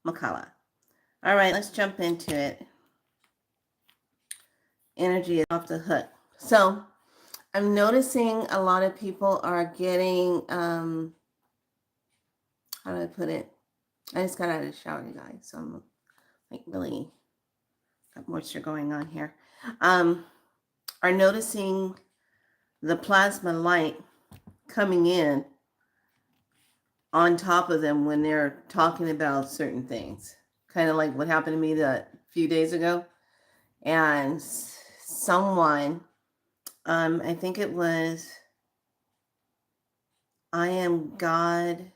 Makala. All right, let's jump into it. Energy is off the hook. So I'm noticing a lot of people are getting, how do I put it? I just got out of the shower, you guys, so I'm like really got moisture going on here. Um, are noticing the plasma light coming in on top of them when they're talking about certain things. Kind of like what happened to me a few days ago. And someone, I think it was, I am God,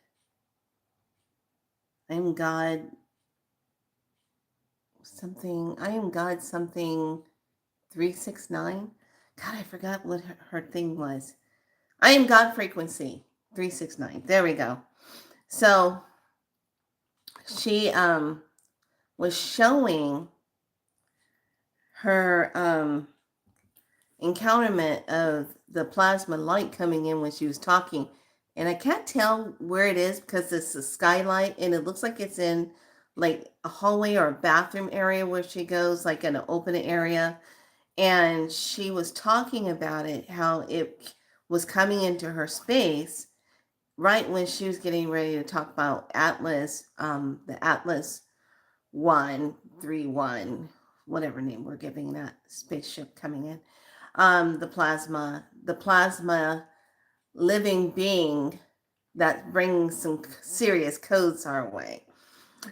I am God something, I am God something 369. God, I forgot what her thing was. I am God frequency 369. There we go. So she was showing her encounterment of the plasma light coming in when she was talking. And I can't tell where it is because it's a skylight and it looks like it's in like a hallway or a bathroom area where she goes, like in an open area. And she was talking about it, how it was coming into her space right when she was getting ready to talk about Atlas, the Atlas 131, whatever name we're giving that spaceship coming in. The plasma living being that brings some serious codes our way.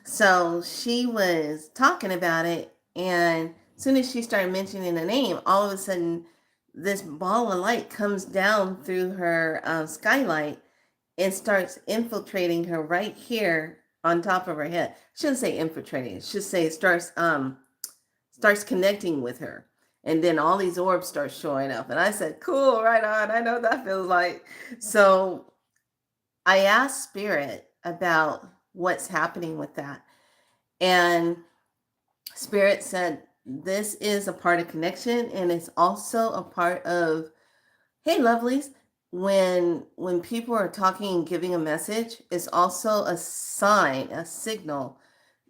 So she was talking about it, and as soon as she started mentioning the name, all of a sudden, this ball of light comes down through her skylight and starts infiltrating her right here on top of her head. I shouldn't say infiltrating. It should say it starts connecting with her. And then all these orbs start showing up. And I said, cool, right on. I know what that feels like. So I asked Spirit about what's happening with that. And Spirit said, this is a part of connection. And it's also a part of, hey, lovelies, when people are talking and giving a message, it's also a sign, a signal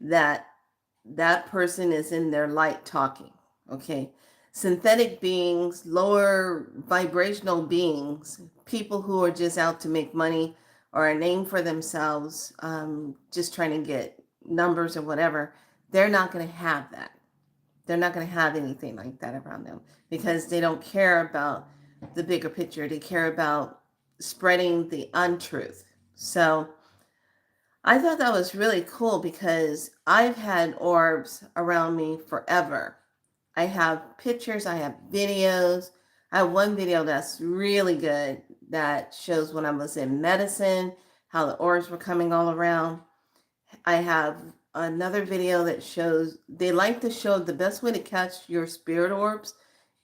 that that person is in their light talking. Okay. Synthetic beings, lower vibrational beings, people who are just out to make money or a name for themselves, just trying to get numbers or whatever, they're not going to have that. They're not going to have anything like that around them because they don't care about the bigger picture. They care about spreading the untruth. So I thought that was really cool because I've had orbs around me forever. I have pictures, I have videos. I have one video that's really good that shows when I was in medicine, how the orbs were coming all around. I have another video that shows, they like to show the best way to catch your spirit orbs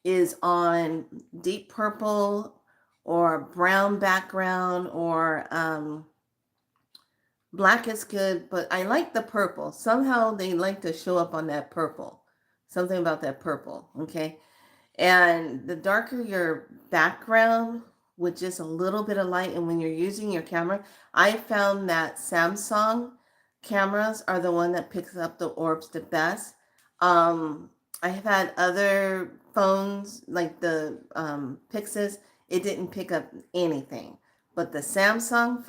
is on deep purple or brown background or black is good, but I like the purple. Somehow they like to show up on that purple. Something about that purple, okay? And the darker your background with just a little bit of light, and when you're using your camera, I found that Samsung cameras are the one that picks up the orbs the best. I have had other phones like the Pixes, it didn't pick up anything. But the Samsung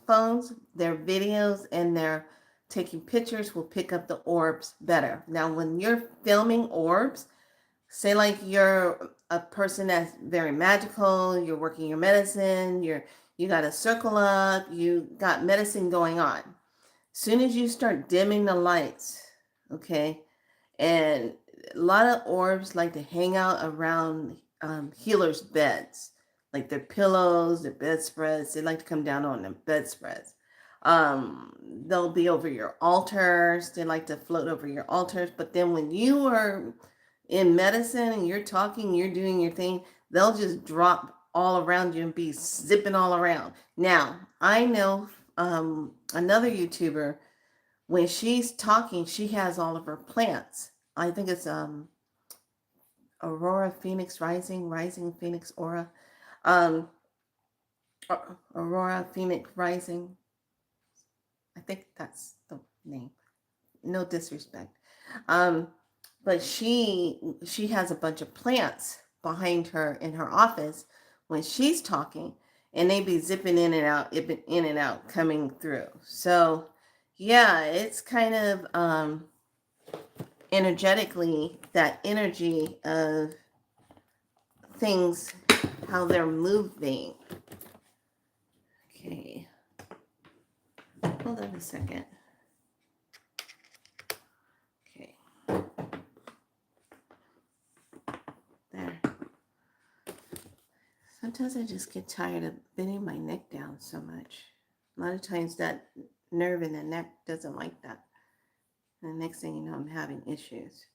phones, their videos and their taking pictures will pick up the orbs better. Now, when you're filming orbs, say like you're a person that's very magical, you're working your medicine, you got a circle up, you got medicine going on. Soon as you start dimming the lights, okay, and a lot of orbs like to hang out around healers' beds, like their pillows, their bedspreads. They like to come down on their bedspreads. They'll be over your altars. They like to float over your altars. But then when you are in medicine and you're talking, you're doing your thing, they'll just drop all around you and be zipping all around. Now, I know another YouTuber, when she's talking, she has all of her plants. I think it's Aurora Phoenix Rising Phoenix Aura. Um, Aurora Phoenix Rising. I think that's the name. No disrespect. Um, but she has a bunch of plants behind her in her office when she's talking, and they be zipping in and out, coming through. So yeah, it's kind of energetically that energy of things, how they're moving. Okay, hold on a second. Okay, there. Sometimes I just get tired of bending my neck down so much. A lot of times that nerve in the neck doesn't like that. And the next thing you know, I'm having issues.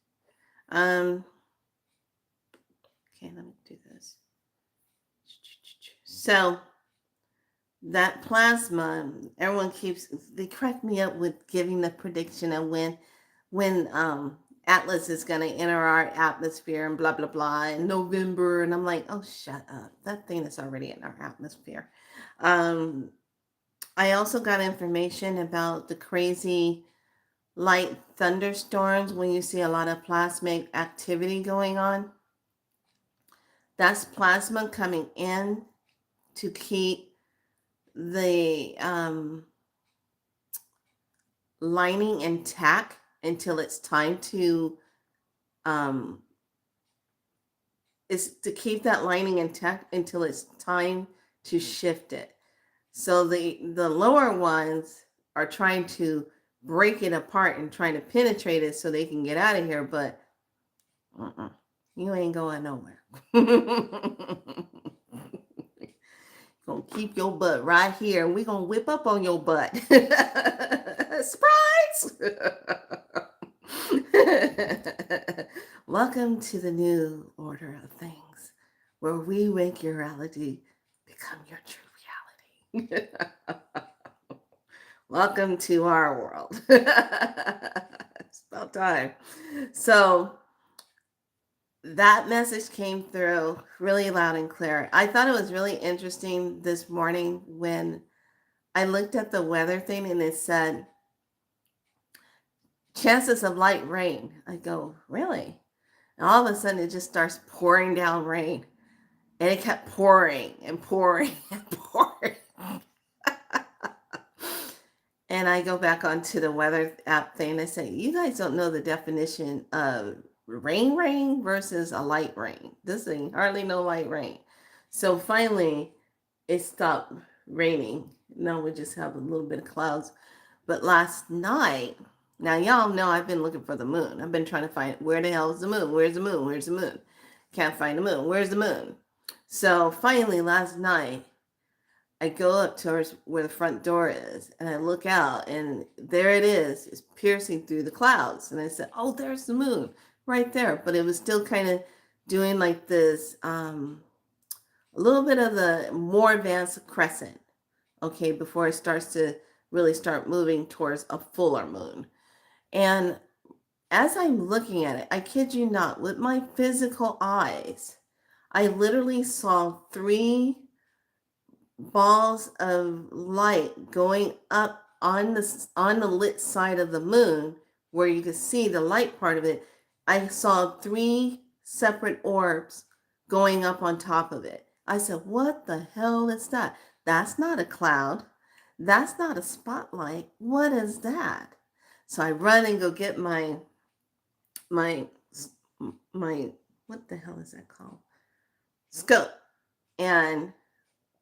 Okay, let me do this. So that plasma, everyone keeps, they crack me up with giving the prediction of when Atlas is going to enter our atmosphere and blah blah blah in November, and I'm like, oh, shut up, that thing is already in our atmosphere. I also got information about the crazy light thunderstorms when you see a lot of plasmic activity going on. That's plasma coming in to keep the lining intact until it's time to is to keep that lining intact until it's time to shift it. So the lower ones are trying to break it apart and trying to penetrate it so they can get out of here, but you ain't going nowhere. Gonna keep your butt right here, and we're gonna whip up on your butt. Surprise! Welcome to the new order of things, where we make your reality become your true reality. Welcome to our world. It's about time. So that message came through really loud and clear. I thought it was really interesting this morning when I looked at the weather thing and it said chances of light rain. I go, really? And all of a sudden it just starts pouring down rain. And it kept pouring and pouring and pouring. And I go back onto the weather app thing and I say, you guys don't know the definition of rain versus a light rain. This thing hardly no light rain. So finally it stopped raining. Now we just have a little bit of clouds. But last night, now y'all know I've been looking for the moon. I've been trying to find where the hell is the moon? Where's the moon? Where's the moon? Can't find the moon. Where's the moon? So finally last night I go up towards where the front door is and I look out and there it is. It's piercing through the clouds. And I said, oh, there's the moon right there. But it was still kind of doing like this, a little bit of the more advanced crescent, okay, before it starts to really start moving towards a fuller moon. And as I'm looking at it, I kid you not, with my physical eyes, I literally saw 3 balls of light going up on the lit side of the moon where you could see the light part of it. I saw 3 separate orbs going up on top of it. I said, what the hell is that? That's not a cloud. That's not a spotlight. What is that? So I run and go get my what the hell is that called? Scope. And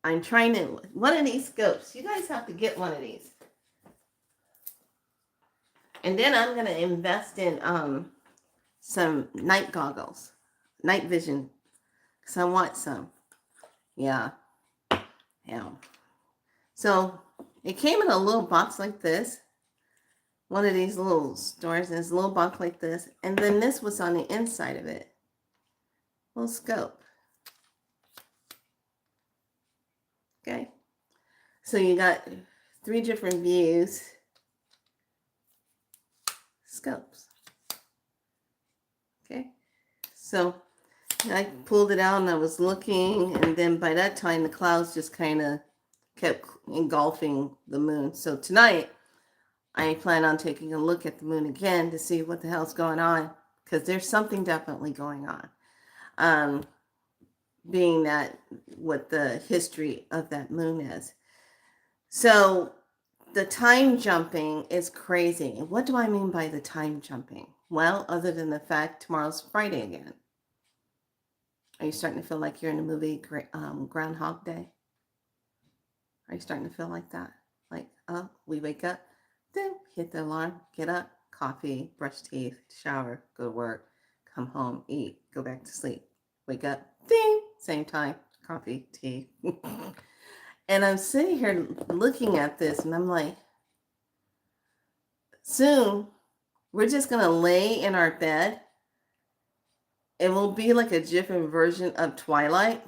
I'm trying to, one of these scopes, you guys have to get one of these. And then I'm going to invest in some night goggles, night vision, because I want some. Yeah. So it came in a little box like this. One of these little stores, and it's a little box like this. And then this was on the inside of it. Little scope. Okay. So you got 3 different views. Scopes. Okay. So I pulled it out and I was looking, and then by that time the clouds just kind of kept engulfing the moon. So tonight I plan on taking a look at the moon again to see what the hell's going on, because there's something definitely going on. Um, being that what the history of that moon is. So the time jumping is crazy. And what do I mean by the time jumping? Well, other than the fact tomorrow's Friday again. Are you starting to feel like you're in the movie Groundhog Day? Are you starting to feel like that? Like, oh, we wake up, then hit the alarm, get up, coffee, brush teeth, shower, go to work, come home, eat, go back to sleep, wake up, ding, same time, coffee, tea. And I'm sitting here looking at this and I'm like, soon we're just going to lay in our bed and we'll be like a different version of Twilight.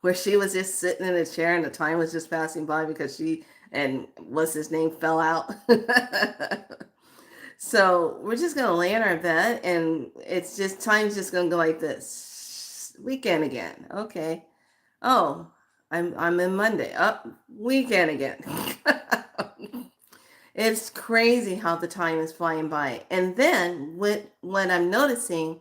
Where she was just sitting in a chair and the time was just passing by because she and what's his name fell out. So we're just gonna lay in our bed and it's just time's just gonna go like this. Weekend again. Okay. Oh, I'm in Monday. Up weekend again. It's crazy how the time is flying by. And then what I'm noticing,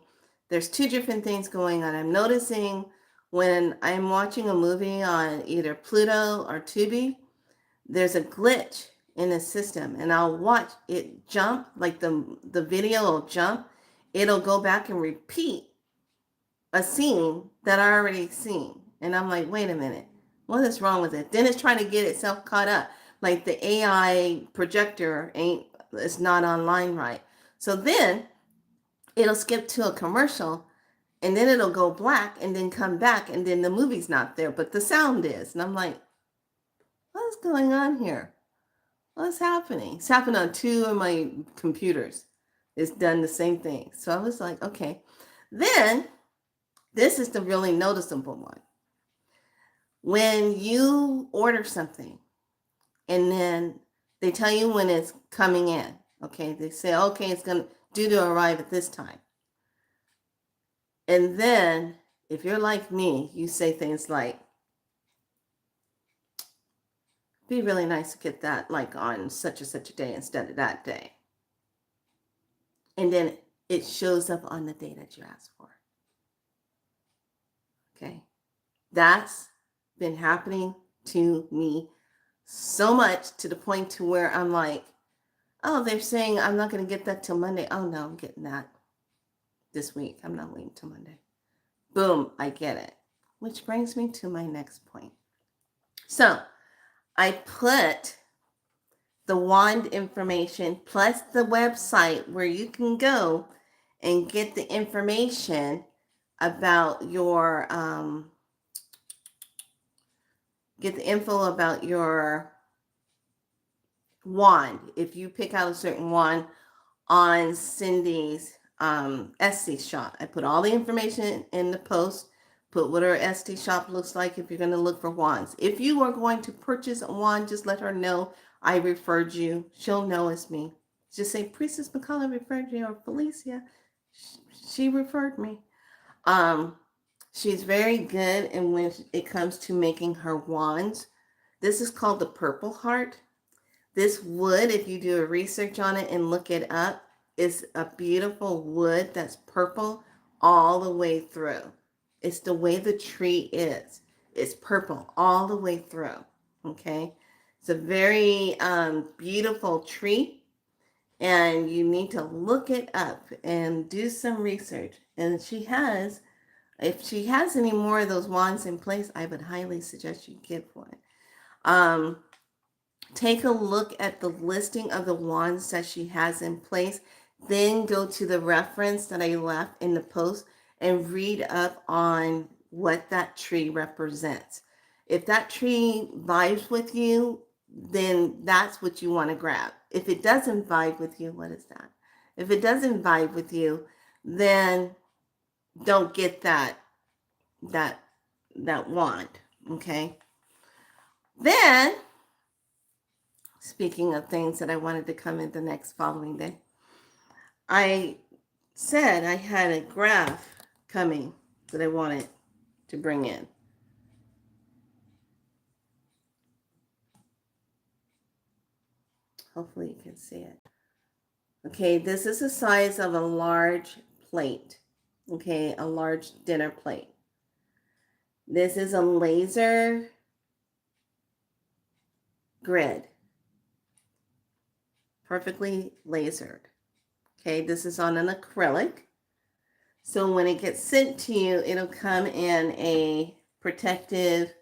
there's two different things going on. I'm noticing when I'm watching a movie on either Pluto or Tubi, there's a glitch in the system and I'll watch it jump, like the video will jump. It'll go back and repeat a scene that I already seen. And I'm like, wait a minute, what is wrong with it? Then it's trying to get itself caught up. Like the AI projector it's not online right. So then it'll skip to a commercial and then it'll go black and then come back and then the movie's not there, but the sound is. And I'm like, what's going on here? What's happening? It's happened on two of my computers. It's done the same thing. So I was like, okay. Then this is the really noticeable one. When you order something and then they tell you when it's coming in, okay? They say, okay, it's due to arrive at this time. And then if you're like me, you say things like, be really nice to get that like on such and such a day instead of that day. And then it shows up on the day that you asked for. Okay. That's been happening to me so much to the point to where I'm like, oh, they're saying I'm not going to get that till Monday. Oh, no, I'm getting that this week. I'm not waiting till Monday. Boom, I get it. Which brings me to my next point. So I put the wand information plus the website where you can go and get the information about your get the info about your wand. If you pick out a certain wand on Cindy's Etsy shop, I put all the information in the post. Put what her Etsy shop looks like if you're going to look for wands. If you are going to purchase a wand, just let her know I referred you. She'll know it's me. Just say Priestess McCullough referred you, or Felicia, she referred me. She's very good, and when it comes to making her wands, this is called the Purple Heart. This wood, if you do a research on it and look it up, is a beautiful wood that's purple all the way through. It's the way the tree is. It's purple all the way through. Okay. It's a very beautiful tree. And you need to look it up and do some research. And if she has any more of those wands in place, I would highly suggest you get one. Take a look at the listing of the wands that she has in place. Then go to the reference that I left in the post and read up on what that tree represents. If that tree vibes with you, then that's what you want to grab. If it doesn't vibe with you, what is that? If it doesn't vibe with you, then don't get that wand, okay? Then, speaking of things that I wanted to come in the next following day, I said I had a graph coming that I wanted to bring in. Hopefully you can see it. Okay, this is the size of a large plate. Okay, a large dinner plate. This is a laser grid, perfectly lasered. Okay, this is on an acrylic. So when it gets sent to you, it'll come in a protective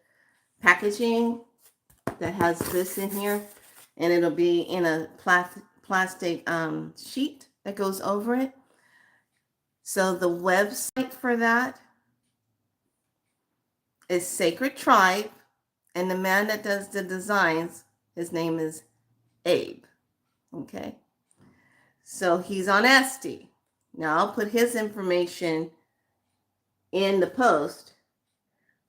packaging that has this in here, and it'll be in a plastic sheet that goes over it. So the website for that is Sacred Tribe, and the man that does the designs, his name is Abe. Okay, so he's on Etsy. Now I'll put his information in the post,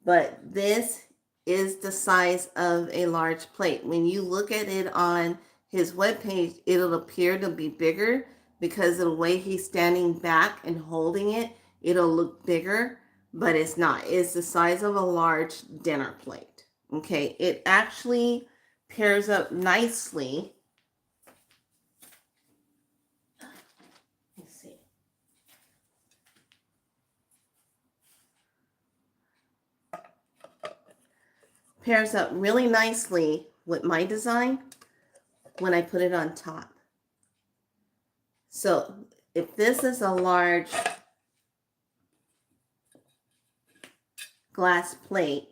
but this is the size of a large plate. When you look at it on his webpage, it'll appear to be bigger because of the way he's standing back and holding it. It'll look bigger, but it's not. It's the size of a large dinner plate. Okay, it actually pairs up nicely. Let's see. Pairs up really nicely with my design when I put it on top. So if this is a large glass plate,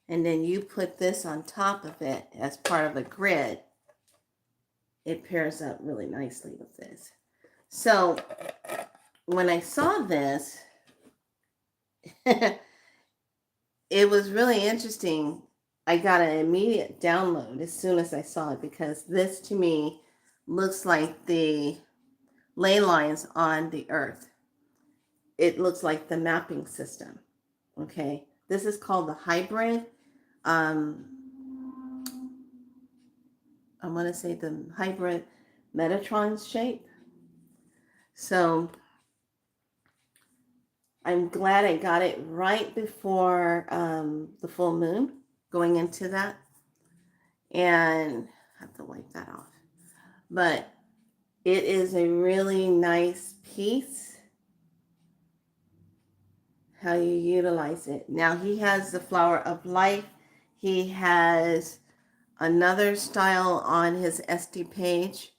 and then you put this on top of it as part of a grid, it pairs up really nicely with this. So when I saw this, it was really interesting. I got an immediate download as soon as I saw it, because this to me looks like the ley lines on the earth. It looks like the mapping system. Okay, this is called the hybrid. I want to say the hybrid Metatron shape. So I'm glad I got it right before the full moon, going into that. And I have to wipe that off. But it is a really nice piece, how you utilize it. Now he has the flower of life. He has another style on his SD page,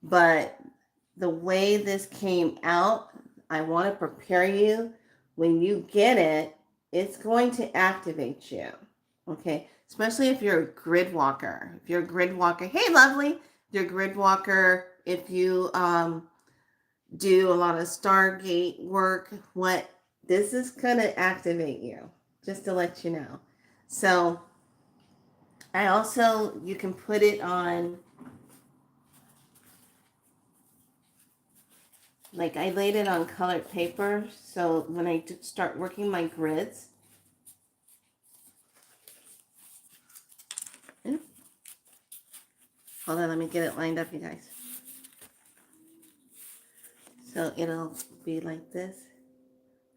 but the way this came out, I want to prepare you. When you get it, it's going to activate you. Okay, especially if you're a grid walker. If you're a grid walker, hey lovely, if you're a grid walker, if you do a lot of Stargate work, what this is gonna activate you, just to let you know. So I also, you can put it on, like I laid it on colored paper, so when I start working my grids, hold on, let me get it lined up, you guys. So it'll be like this,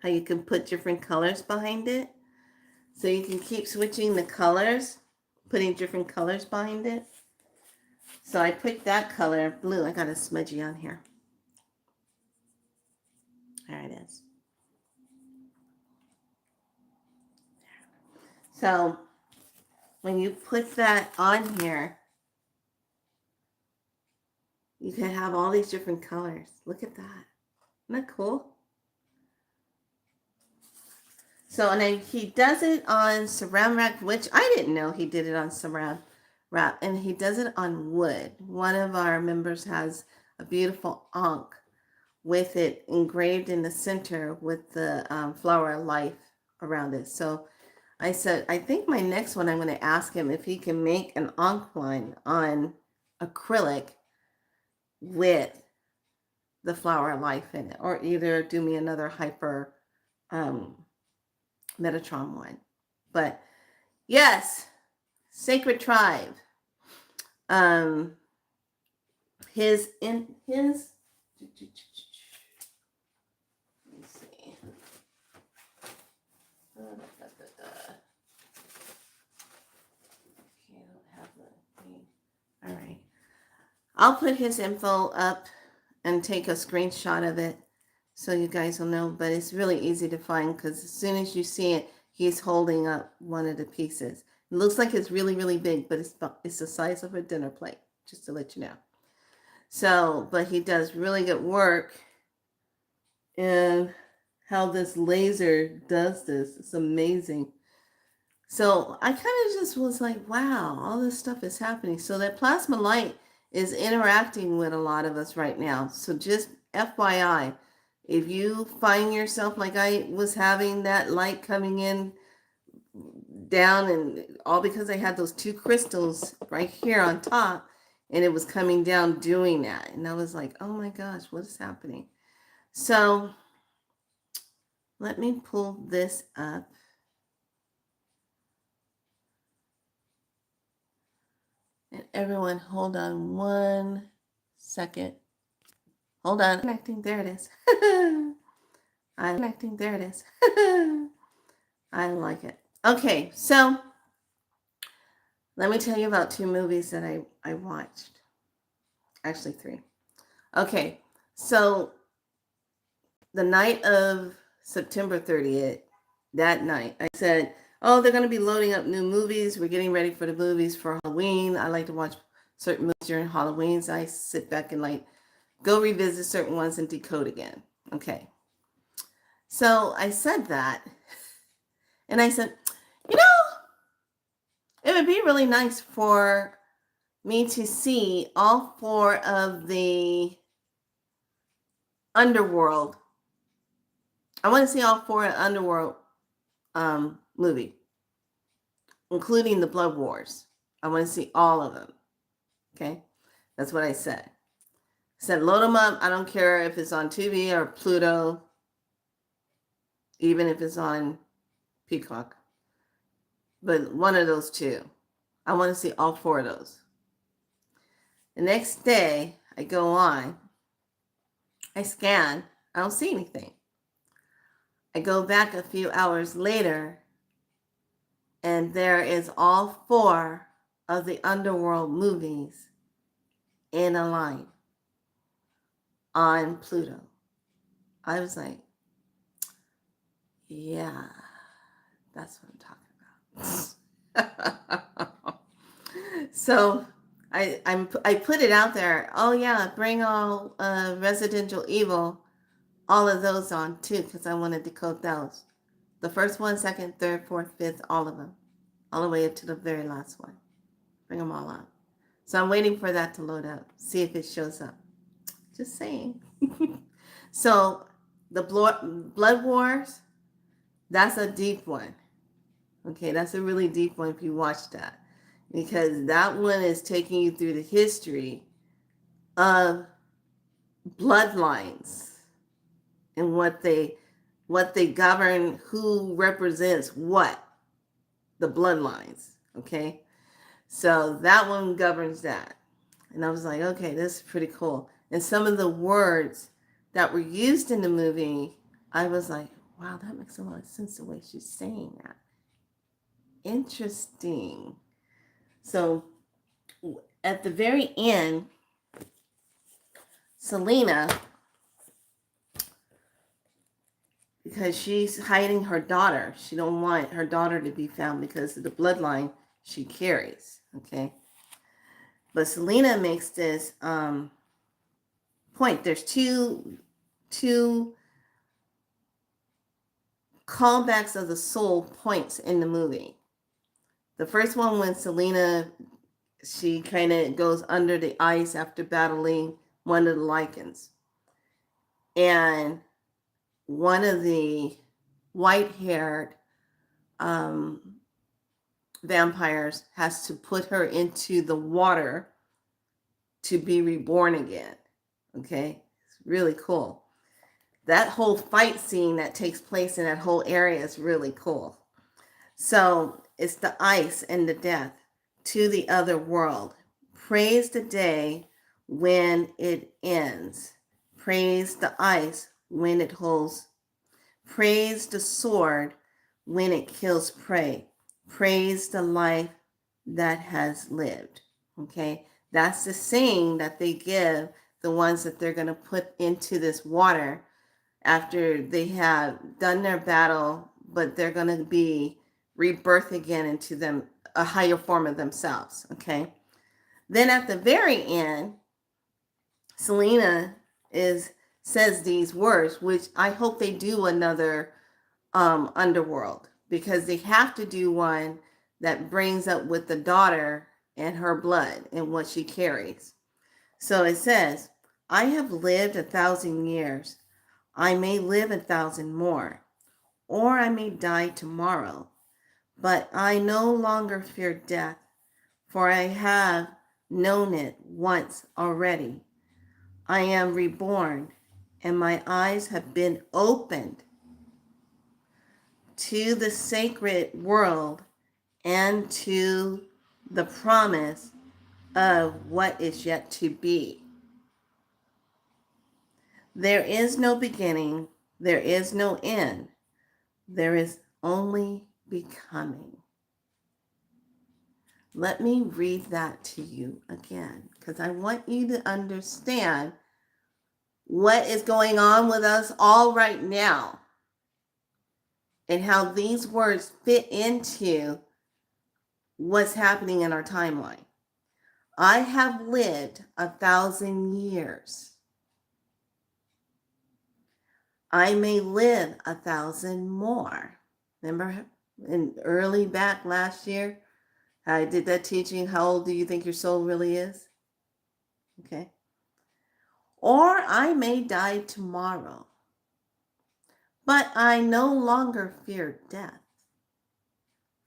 how you can put different colors behind it. So you can keep switching the colors, putting different colors behind it. So I picked that color, blue. I got a smudgy on here. There it is. So when you put that on here, you can have all these different colors. Look at that. Isn't that cool? So, and then he does it on saran wrap, which I didn't know he did it on saran wrap. And he does it on wood. One of our members has a beautiful ankh with it engraved in the center with the flower of life around it. So I said, I think my next one, I'm going to ask him if he can make an ankh one on acrylic with the flower of life in it, or either do me another hyper Metatron one. But yes, Sacred Tribe. His let me see. Okay, I don't have the thing. All right. I'll put his info up and take a screenshot of it so you guys will know. But it's really easy to find because as soon as you see it, he's holding up one of the pieces. It looks like it's really, really big, but it's the size of a dinner plate, just to let you know. So, but he does really good work in how this laser does this. It's amazing. So I kind of just was like, wow, all this stuff is happening. So that plasma light is interacting with a lot of us right now. So just FYI, if you find yourself like I was having that light coming in down, and all because I had those two crystals right here on top, and it was coming down doing that. And I was like, oh my gosh, what is happening? So let me pull this up. And everyone, hold on 1 second. Hold on. Connecting. There it is. I'm connecting. There it is. I like it. Okay, so let me tell you about 2 movies that I watched. Actually, 3. Okay, so the night of September 30th, that night, I said, oh, they're going to be loading up new movies. We're getting ready for the movies for Halloween. I like to watch certain movies during Halloween. So I sit back and like go revisit certain ones and decode again. Okay. So I said that. And I said, you know, it would be really nice for me to see all 4 of the Underworld. I want to see all 4 Underworld movie, including the Blood Wars. I want to see all of them. Okay, that's what I said. I said load them up. I don't care if it's on Tubi or Pluto, even if it's on Peacock, but one of those 2. I want to see all 4 of those. The next day, I go on. I scan. I don't see anything. I go back a few hours later, and there is all 4 of the Underworld movies in a line on Pluto. I was like, yeah, that's what I'm talking about. So I put it out there. Oh yeah, bring all Residential Evil, all of those on too, because I want to decode those. The first one, second, third, fourth, fifth, all of them, all the way up to the very last one. Bring them all up. So I'm waiting for that to load up. See if it shows up. Just saying. So the Blood Wars, that's a deep one. Okay, that's a really deep one if you watch that. Because that one is taking you through the history of bloodlines and what they govern, who represents what, the bloodlines. Okay, so that one governs that. And I was like, okay, this is pretty cool. And some of the words that were used in the movie, I was like, wow, that makes a lot of sense the way she's saying that. Interesting. So at the very end, Selena, because she's hiding her daughter, she don't want her daughter to be found because of the bloodline she carries. Okay, but Selena makes this point. There's two callbacks of the soul points in the movie. The first one, when Selena, she kind of goes under the ice after battling one of the Lycans, and one of the white-haired vampires has to put her into the water to be reborn again. Okay, it's really cool. That whole fight scene that takes place in that whole area is really cool. So it's the ice and the death to the other world. Praise the day when it ends. Praise the ice when it holds. Praise the sword when it kills prey. Praise the life that has lived. Okay, That's the saying that they give the ones that they're going to put into this water after they have done their battle, but they're going to be rebirth again into them, a higher form of themselves. Okay. Then at the very end, Selena is says these words, which I hope they do another underworld, because they have to do one that brings up with the daughter and her blood and what she carries. So it says, I have lived 1,000 years. I may live 1,000 more, or I may die tomorrow. But I no longer fear death, for I have known it once already. I am reborn, and my eyes have been opened to the sacred world and to the promise of what is yet to be. There is no beginning, there is no end, there is only becoming. Let me read that to you again, because I want you to understand what is going on with us all right now and how these words fit into what's happening in our timeline. I have lived 1,000 years. I may live 1,000 more. Remember in early back last year, I did that teaching, how old do you think your soul really is? Okay. Or I may die tomorrow, but I no longer fear death,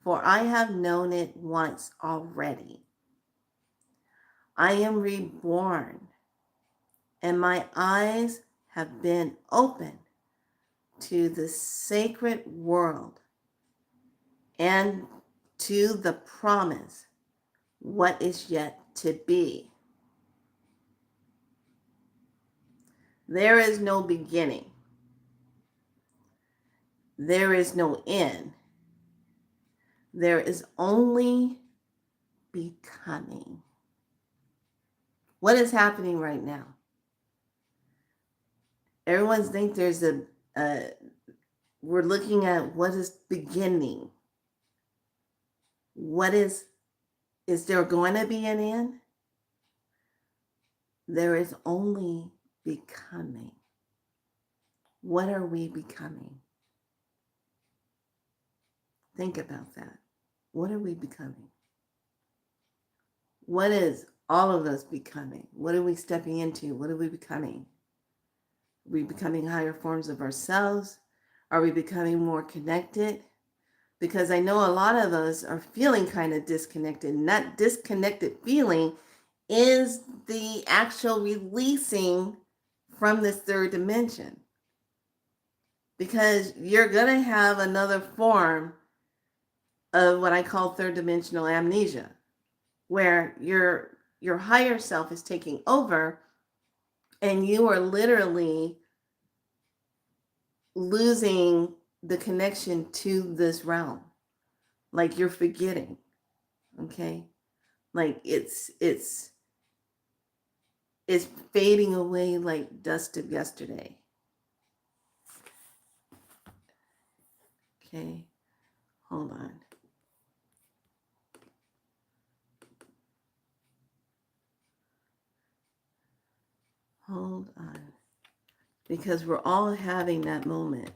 for I have known it once already. I am reborn, and my eyes have been opened to the sacred world and to the promise, what is yet to be. There is no beginning. There is no end. There is only becoming. What is happening right now? Everyone's think there's we're looking at what is beginning. What is there going to be an end? There is only becoming. What are we becoming? Think about that. What are we becoming? What is all of us becoming? What are we stepping into? What are we becoming? Are we becoming higher forms of ourselves? Are we becoming more connected? Because I know a lot of us are feeling kind of disconnected. And that disconnected feeling is the actual releasing from this third dimension. Because you're going to have another form of what I call third dimensional amnesia, where your higher self is taking over and you are literally losing the connection to this realm. Like you're forgetting. Okay? Like it's fading away like dust of yesterday. Okay? Hold on. Hold on. Because we're all having that moment.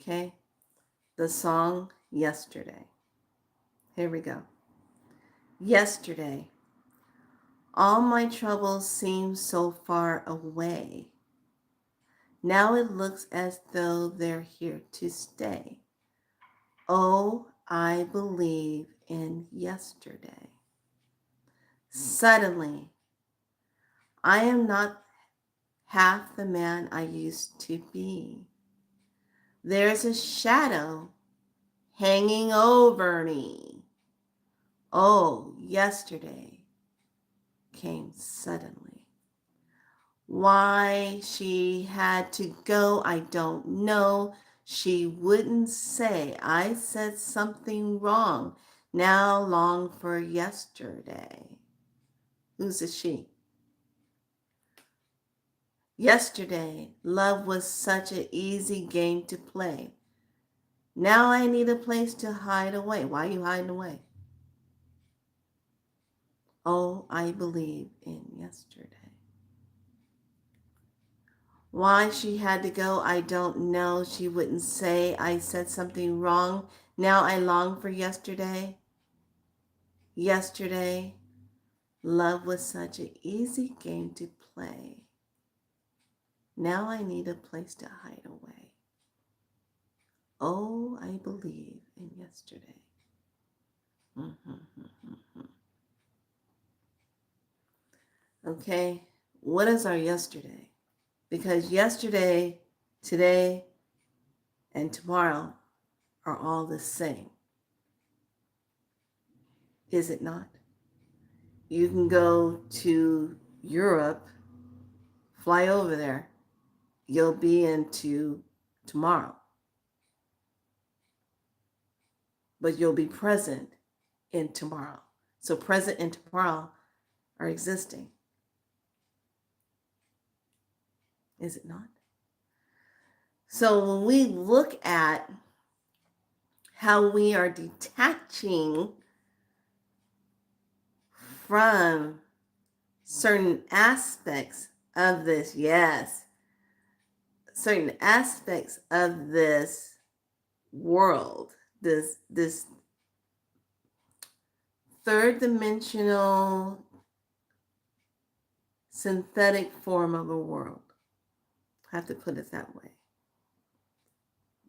Okay? The song Yesterday. Here we go. Yesterday, all my troubles seem so far away. Now it looks as though they're here to stay. Oh, I believe in yesterday. Suddenly, I am not half the man I used to be. There's a shadow hanging over me. Oh, yesterday came suddenly. Why she had to go, I don't know. She wouldn't say, I said something wrong. Now long for yesterday. Who's a she? Yesterday, love was such an easy game to play. Now I need a place to hide away. Why are you hiding away? Oh, I believe in yesterday. Why she had to go, I don't know. She wouldn't say I said something wrong. Now I long for yesterday. Yesterday, love was such an easy game to play. Now I need a place to hide away. Oh, I believe in yesterday. Okay, what is our yesterday? Because yesterday, today, and tomorrow are all the same. Is it not? You can go to Europe, fly over there. You'll be into tomorrow. But you'll be present in tomorrow. So present and tomorrow are existing. Is it not? So when we look at how we are detaching from certain aspects of this, yes, certain aspects of this world, this third dimensional synthetic form of a world. I have to put it that way.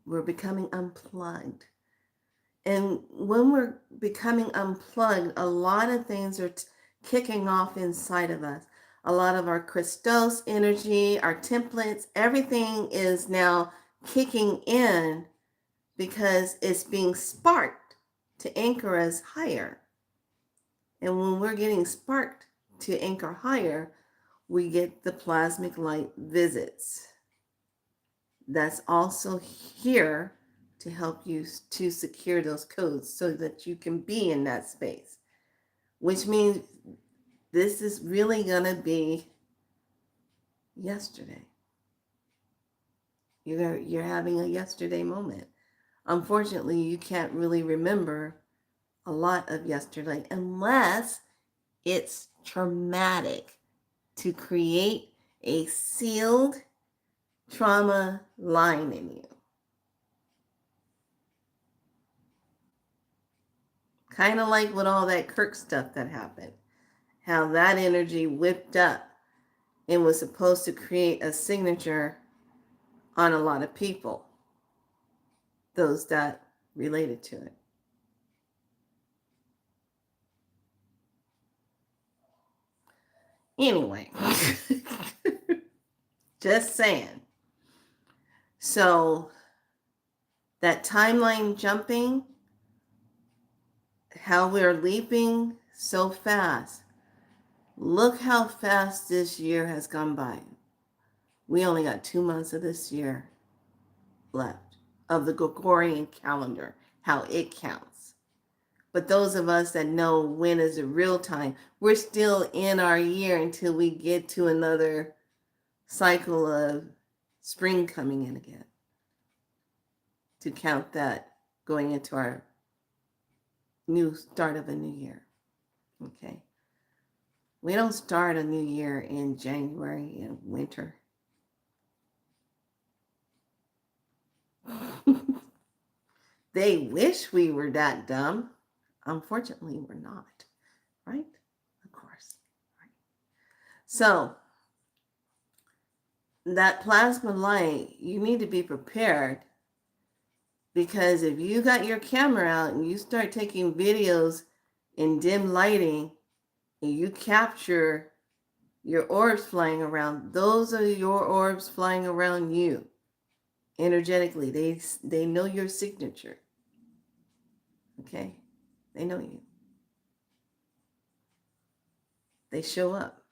We're becoming unplugged. And when we're becoming unplugged, a lot of things are kicking off inside of us. A lot of our Christos energy, our templates, everything is now kicking in because it's being sparked to anchor us higher. And when we're getting sparked to anchor higher, we get the plasmic light visits. That's also here to help you to secure those codes so that you can be in that space, which means this is really going to be yesterday. You're having a yesterday moment. Unfortunately, you can't really remember a lot of yesterday unless it's traumatic to create a sealed trauma line in you. Kind of like with all that Kirk stuff that happened. How that energy whipped up and was supposed to create a signature on a lot of people, those that related to it. Anyway, just saying. So that timeline jumping, how we're leaping so fast. Look how fast this year has gone by. We only got 2 months of this year left of the Gregorian calendar, how it counts. But those of us that know when is the real time, we're still in our year until we get to another cycle of spring coming in again. To count that going into our new start of a new year. Okay. We don't start a new year in January in winter. They wish we were that dumb. Unfortunately, we're not, right? Of course. Right. So, that plasma light, you need to be prepared because if you got your camera out and you start taking videos in dim lighting and you capture your orbs flying around, those are your orbs flying around you energetically. They know your signature. Okay? They know you. They show up.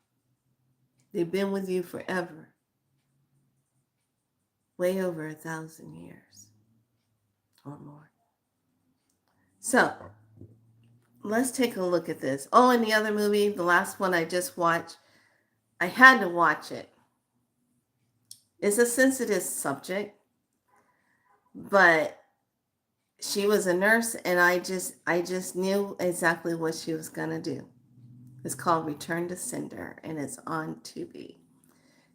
They've been with you forever. Way over 1,000 years. or more. So let's take a look at this. Oh, and the other movie, the last one I just watched, I had to watch it. It's a sensitive subject, but she was a nurse, and I just knew exactly what she was gonna do. It's called Return to Sender, and it's on Tubi.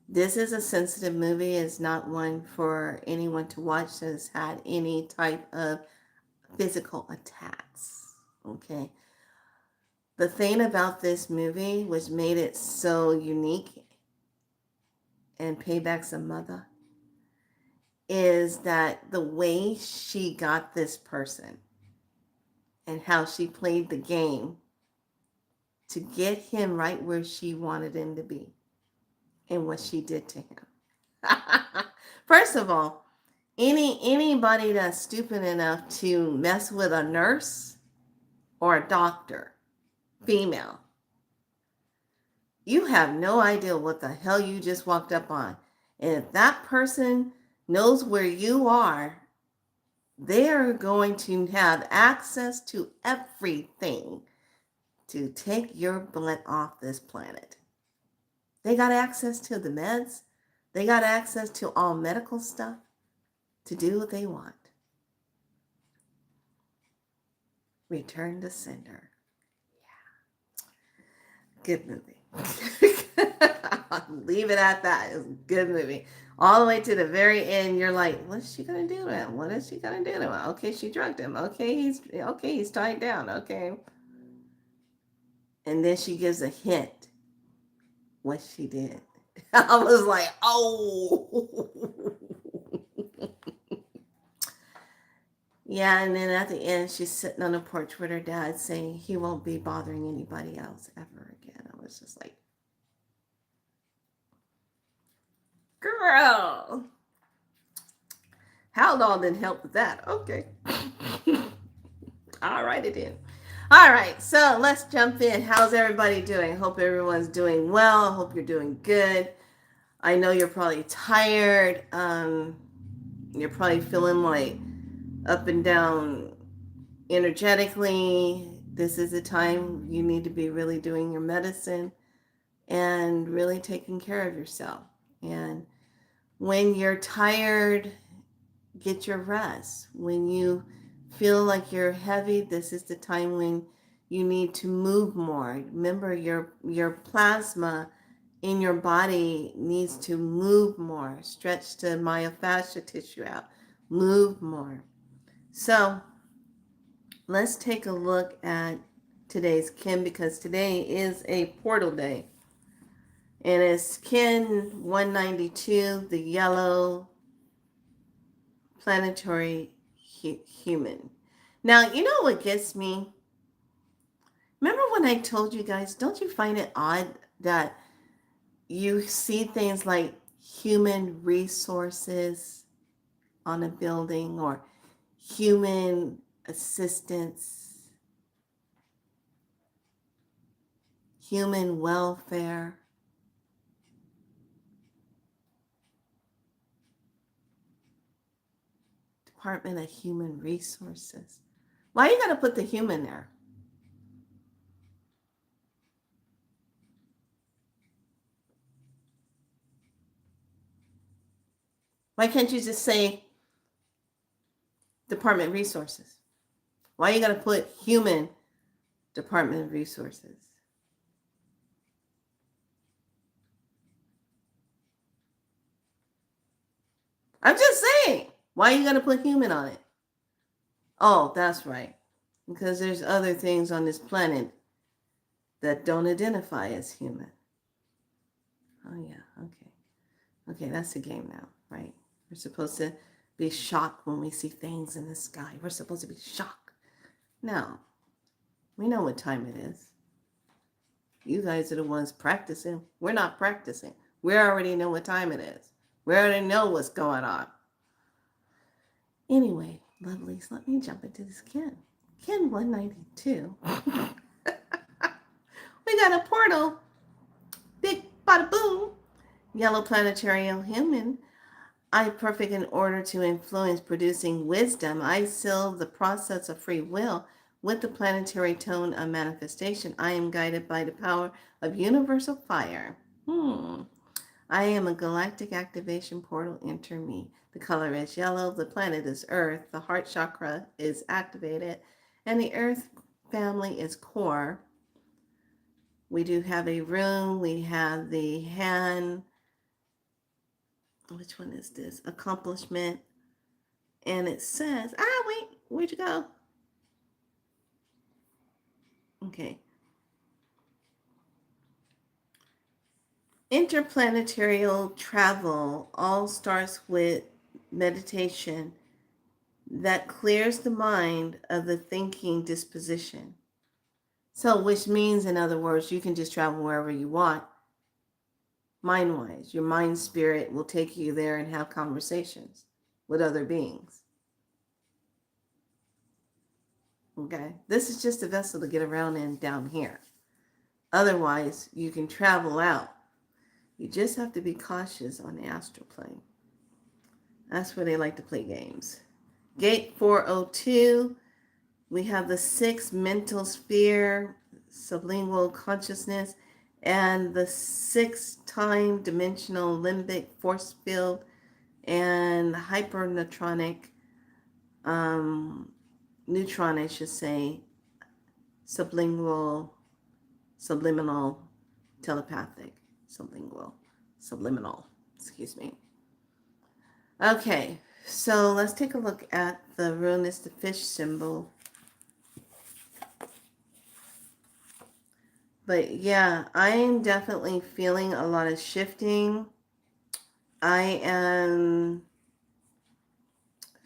This is a sensitive movie. It's not one for anyone to watch that has had any type of physical attacks. Okay. The thing about this movie, which made it so unique and Payback's a Mother, is that the way she got this person and how she played the game to get him right where she wanted him to be and what she did to him. First of all, anybody that's stupid enough to mess with a nurse or a doctor, female, you have no idea what the hell you just walked up on. And if that person knows where you are, they're going to have access to everything to take your blood off this planet. They got access to the meds. They got access to all medical stuff to do what they want. Return to Sender. Yeah. Good movie. I'll leave it at that. It's a good movie. All the way to the very end, you're like, what's she gonna do to him? What is she gonna do to him? Okay, she drugged him. Okay, he's tied down. Okay. And then she gives a hint what she did. I was like, oh. Yeah, and then at the end, she's sitting on the porch with her dad saying he won't be bothering anybody else ever again. I was just like, girl. Haldol didn't help with that. Okay. All righty then. All right, so let's jump in. How's everybody doing? Hope everyone's doing well. Hope you're doing good. I know you're probably tired. You're probably feeling like up and down energetically. This is a time you need to be really doing your medicine and really taking care of yourself. And when you're tired, get your rest. When you feel like you're heavy, this is the time when you need to move more. Remember, your plasma in your body needs to move more. Stretch the myofascial tissue out. Move more. So let's take a look at today's Kin, because today is a portal day. And it's Kin 192, the yellow planetary human. Now, you know what gets me? Remember when I told you guys, don't you find it odd that you see things like human resources on a building or human assistance, human welfare? Department of Human Resources. Why you gotta put the human there? Why can't you just say Department of Resources? Why you gotta put human Department of Resources? I'm just saying. Why you gotta put human on it? Oh, that's right. Because there's other things on this planet that don't identify as human. Oh yeah, okay. Okay, that's the game now, right? We're supposed to be shocked when we see things in the sky. We're supposed to be shocked. No, we know what time it is. You guys are the ones practicing. We're not practicing. We already know what time it is. We already know what's going on. Anyway, lovelies, let me jump into this Kin. Kin 192. We got a portal. Big bada boom. Yellow planetary human. I perfect in order to influence producing wisdom. I seal the process of free will with the planetary tone of manifestation. I am guided by the power of universal fire. I am a galactic activation portal. Enter me. The color is yellow. The planet is Earth. The heart chakra is activated. And the Earth family is core. We do have a room. We have the hand. Which one is this? Accomplishment. And it says, wait, where'd you go? Okay. Interplanetary travel all starts with meditation that clears the mind of the thinking disposition. So, which means, in other words, you can just travel wherever you want, mind wise. Your mind spirit will take you there and have conversations with other beings. Okay? This is just a vessel to get around in down here. Otherwise, you can travel out. You just have to be cautious on the astral plane. That's where they like to play games. Gate 402, we have the sixth mental sphere, sublingual consciousness, and the sixth time dimensional limbic force field, and hyperneutronic, neutron, I should say, sublingual, subliminal, telepathic, subliminal, excuse me. Okay, so let's take a look at the rune. It's the fish symbol. But yeah, I am definitely feeling a lot of shifting. I am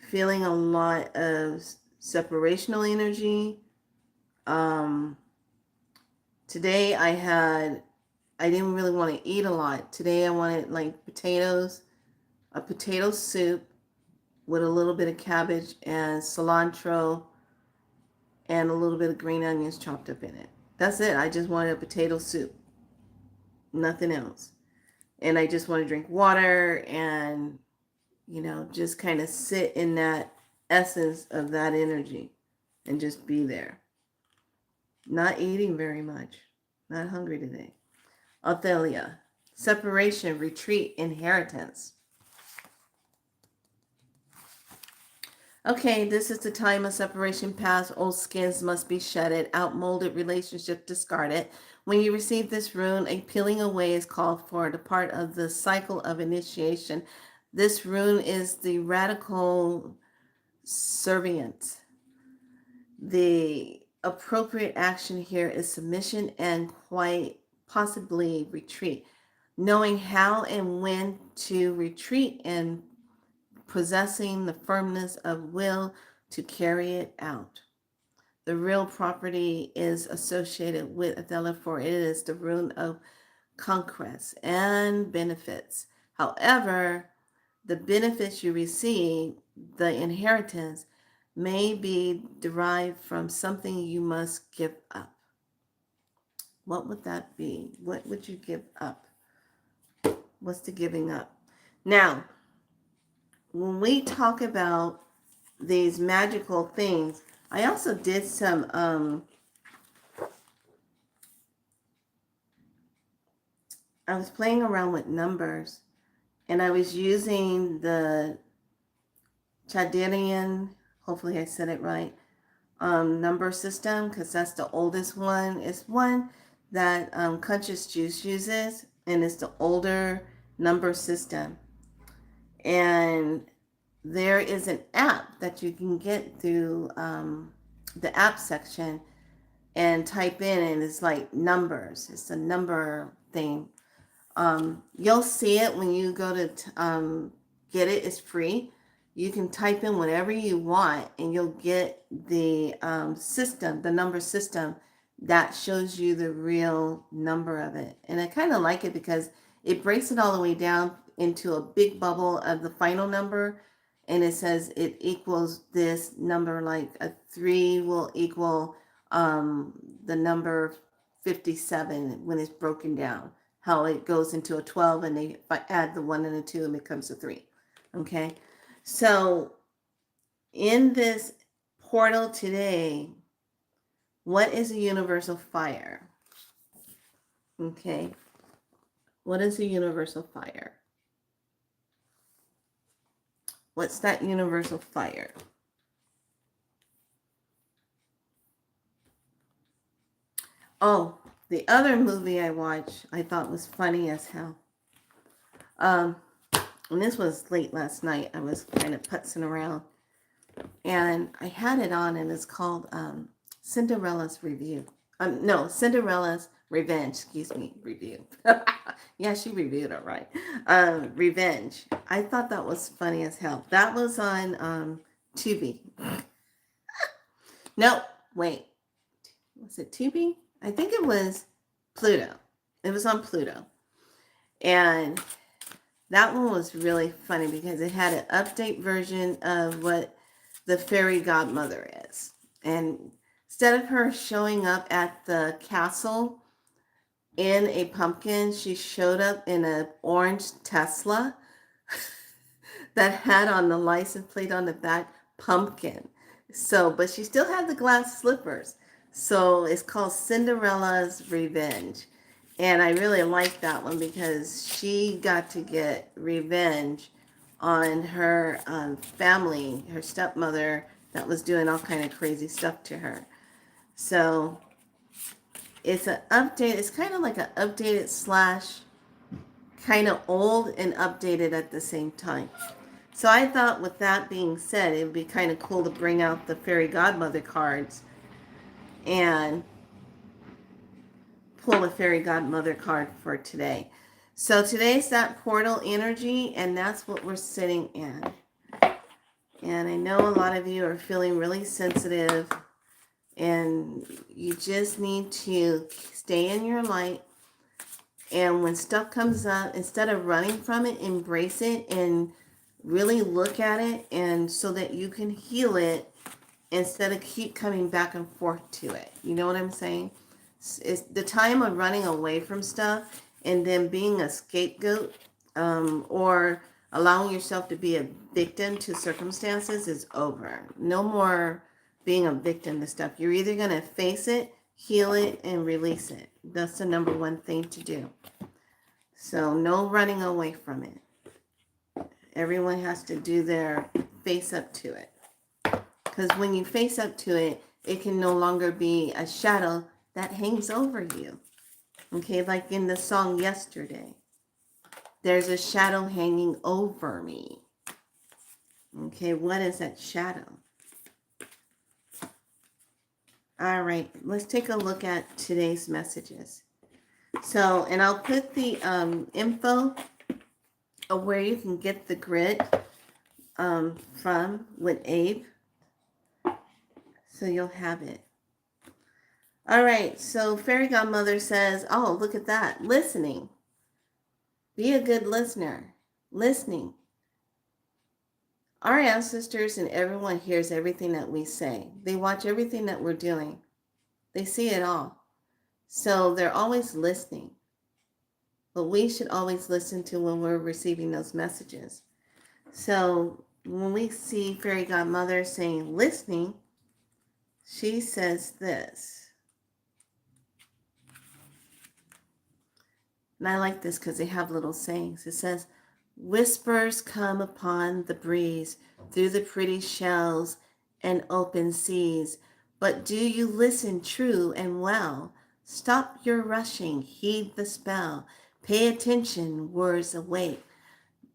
feeling a lot of separational energy. Today I didn't really want to eat a lot. Today I wanted like potatoes, a potato soup with a little bit of cabbage and cilantro and a little bit of green onions chopped up in it. That's it. I just wanted a potato soup. Nothing else. And I just want to drink water and, just kind of sit in that essence of that energy and just be there. Not eating very much. Not hungry today. Othelia. Separation, retreat, inheritance. Okay, this is the time of separation past. Old skins must be shedded. Outmolded relationship discarded. When you receive this rune, a peeling away is called for, the part of the cycle of initiation. This rune is the radical servience. The appropriate action here is submission and quite possibly retreat. Knowing how and when to retreat and possessing the firmness of will to carry it out. The real property is associated with Adela, for it is the rune of conquest and benefits. However, the benefits you receive, the inheritance, may be derived from something you must give up. What would that be? What would you give up? What's the giving up? Now, when we talk about these magical things, I also did some I was playing around with numbers, and I was using the Chaldean, hopefully I said it right, number system, because that's the oldest one. It's one that Conscious Juice uses, and it's the older number system. And there is an app that you can get through the app section and type in, and it's like numbers. It's a number thing. You'll see it when you go to get it. It's free. You can type in whatever you want, and you'll get the system, the number system that shows you the real number of it. And I kind of like it because it breaks it all the way down into a big bubble of the final number, and it says it equals this number. Like a 3 will equal the number 57 when it's broken down. How it goes into a 12, and they add the 1 and a 2 and it becomes a 3. Okay. So in this portal today, what is a universal fire? Okay. What is a universal fire? What's that universal fire? Oh, the other movie I watched I thought was funny as hell. Um, and this was late last night. I was kind of putzing around, and I had it on, and it's called Cinderella's Review. No, Cinderella's Revenge. Excuse me, review. Yeah, she reviewed it right. Revenge. I thought that was funny as hell. That was on Tubi. No, wait. Was it Tubi? I think it was Pluto. It was on Pluto. And that one was really funny because it had an update version of what the fairy godmother is. And instead of her showing up at the castle in a pumpkin, she showed up in an orange Tesla that had on the license plate on the back pumpkin. So, but she still had the glass slippers. So it's called Cinderella's Revenge. And I really like that one because she got to get revenge on her family, her stepmother that was doing all kind of crazy stuff to her. So it's an update. It's kind of like an updated slash kind of old and updated at the same time. So I thought with that being said, it would be kind of cool to bring out the fairy godmother cards and pull a fairy godmother card for today. So today's that portal energy, and that's what we're sitting in. And I know a lot of you are feeling really sensitive, and you just need to stay in your light. And when stuff comes up, instead of running from it, embrace it and really look at it, and so that you can heal it instead of keep coming back and forth to it. You know what I'm saying? It's the time of running away from stuff and then being a scapegoat, or allowing yourself to be a victim to circumstances is over. No more being a victim to stuff. You're either going to face it, heal it, and release it. That's the number one thing to do. So no running away from it. Everyone has to do their face up to it. Because when you face up to it, it can no longer be a shadow that hangs over you. Okay, like in the song Yesterday. There's a shadow hanging over me. Okay, what is that shadow? All right, let's take a look at today's messages. So, and I'll put the info of where you can get the grid from with Abe. So you'll have it. All right, so Fairy Godmother says, oh, look at that, listening. Be a good listener. Listening. Our ancestors and everyone hears everything that we say. They watch everything that we're doing. They see it all. So they're always listening. But we should always listen to when we're receiving those messages. So when we see Fairy Godmother saying listening, she says this. And I like this because they have little sayings. It says, whispers come upon the breeze through the pretty shells and open seas. But do you listen true and well? Stop your rushing, heed the spell. Pay attention, words await.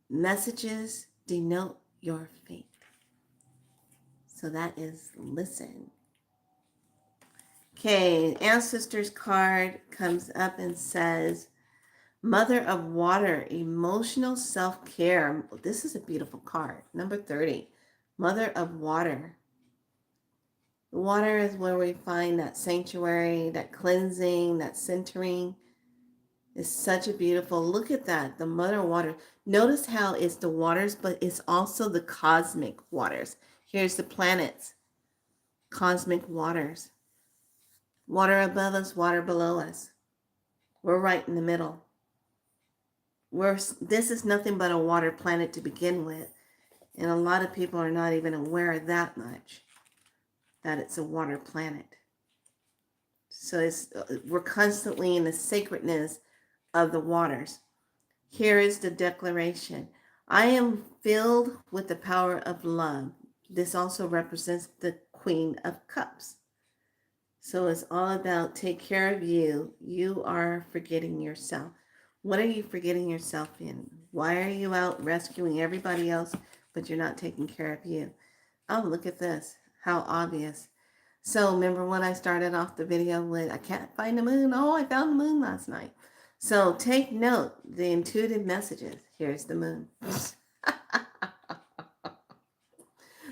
Messages denote your fate. So that is listen. Okay, Ancestors card comes up and says, Mother of Water, emotional self-care. This is a beautiful card. Number 30, Mother of Water. The water is where we find that sanctuary, that cleansing, that centering. It's such a beautiful, look at that, the Mother of Water. Notice how it's the waters, but it's also the cosmic waters. Here's the planets, cosmic waters. Water above us, water below us. We're right in the middle. This is nothing but a water planet to begin with. And a lot of people are not even aware that much, that it's a water planet. So we're constantly in the sacredness of the waters. Here is the declaration. I am filled with the power of love. This also represents the Queen of Cups. So it's all about take care of you. You are forgetting yourself. What are you forgetting yourself in? Why are you out rescuing everybody else, but you're not taking care of you? Oh, look at this. How obvious. So remember when I started off the video with, I can't find the moon. Oh, I found the moon last night. So take note, the intuitive messages. Here's the moon.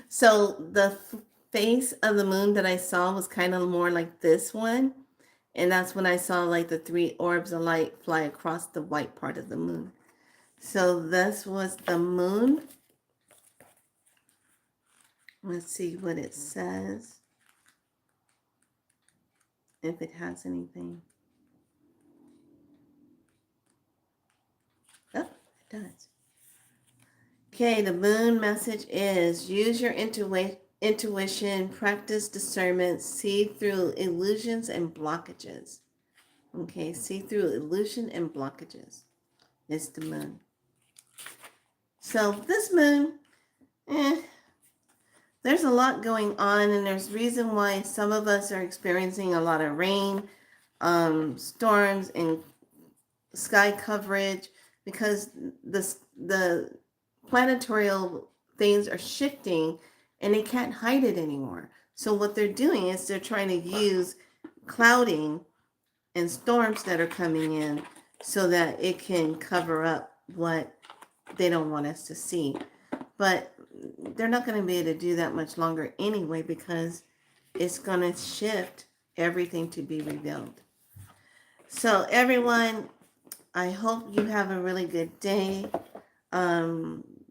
So the face of the moon that I saw was kind of more like this one. And that's when I saw like the 3 orbs of light fly across the white part of the moon. So this was the moon. Let's see what it says. If it has anything. Oh, it does. Okay, the moon message is use your intuition, practice discernment, see through illusions and blockages. Okay, see through illusion and blockages is the moon. So this moon, there's a lot going on, and there's reason why some of us are experiencing a lot of rain, storms, and sky coverage, because the planetarial things are shifting and they can't hide it anymore. So what they're doing is they're trying to use clouding and storms that are coming in so that it can cover up what they don't want us to see. But they're not going to be able to do that much longer anyway, because it's going to shift everything to be revealed. So everyone, I hope you have a really good day.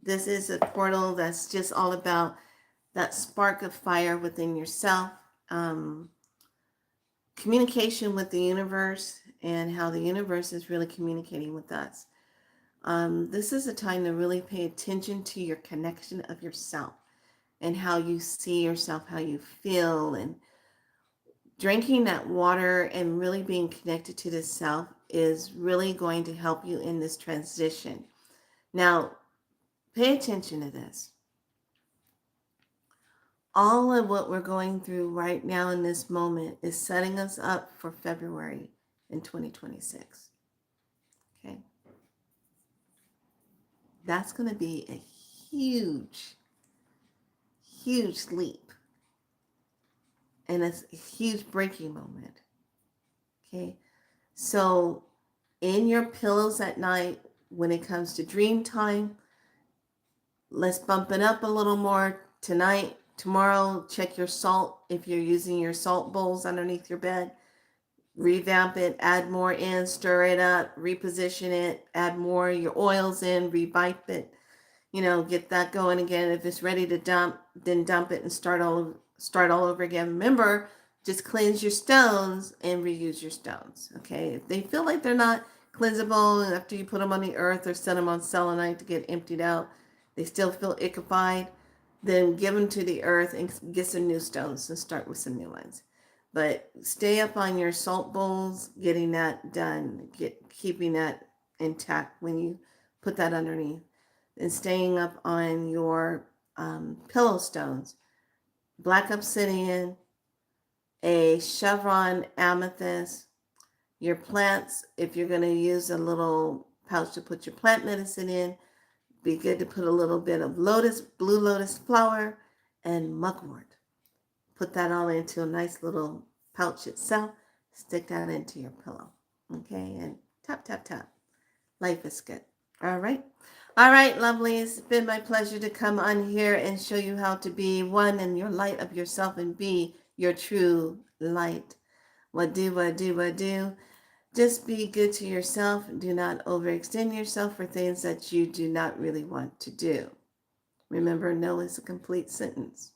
This is a portal that's just all about that spark of fire within yourself, communication with the universe, and how the universe is really communicating with us. This is a time to really pay attention to your connection of yourself and how you see yourself, how you feel, and drinking that water and really being connected to the self is really going to help you in this transition. Now, pay attention to this. All of what we're going through right now in this moment is setting us up for February in 2026. Okay? That's going to be a huge, huge leap. And it's a huge breaking moment. Okay? So, in your pillows at night, when it comes to dream time, let's bump it up a little more tonight. Tomorrow, check your salt. If you're using your salt bowls underneath your bed, revamp it, add more in, stir it up, reposition it, add more your oils in, revive it, get that going again. If it's ready to dump, then dump it and start all over again. Remember, just cleanse your stones and reuse your stones. Okay, if they feel like they're not cleansable after you put them on the earth or set them on selenite to get emptied out, they still feel ichified, then give them to the earth and get some new stones and start with some new ones. But stay up on your salt bowls, getting that done, keeping that intact when you put that underneath. And staying up on your pillow stones, black obsidian, a chevron amethyst, your plants. If you're going to use a little pouch to put your plant medicine in, be good to put a little bit of blue lotus flower, and mugwort. Put that all into a nice little pouch itself. Stick that into your pillow. Okay, and tap, tap, tap. Life is good. All right. All right, lovelies. It's been my pleasure to come on here and show you how to be one in your light of yourself and be your true light. What do? Just be good to yourself. Do not overextend yourself for things that you do not really want to do. Remember, no is a complete sentence.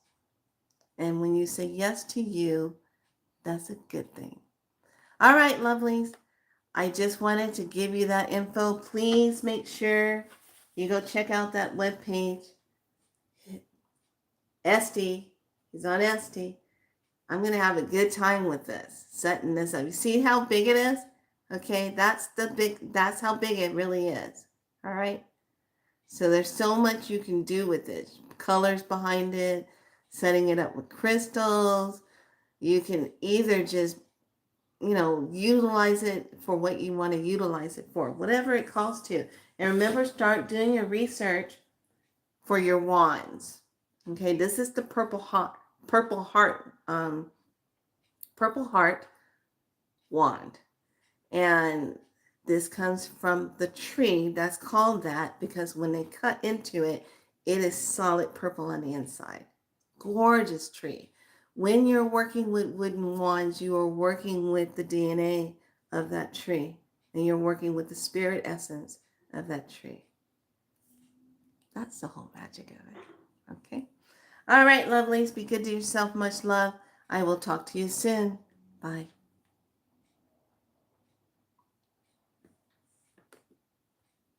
And when you say yes to you, that's a good thing. All right, lovelies. I just wanted to give you that info. Please make sure you go check out that webpage. Esty, he's on Esty. I'm going to have a good time with this, setting this up. You see how big it is? Okay, that's how big it really is. All right. So there's so much you can do with it. Colors behind it, setting it up with crystals. You can either just, utilize it for what you want to utilize it for, whatever it calls to. And remember, start doing your research for your wands. Okay, this is the purple heart wand. And this comes from the tree that's called that because when they cut into it, it is solid purple on the inside. Gorgeous tree. When you're working with wooden wands, you are working with the DNA of that tree, and you're working with the spirit essence of that tree. That's the whole magic of it. Okay? All right, lovelies, be good to yourself. Much love. I will talk to you soon. Bye.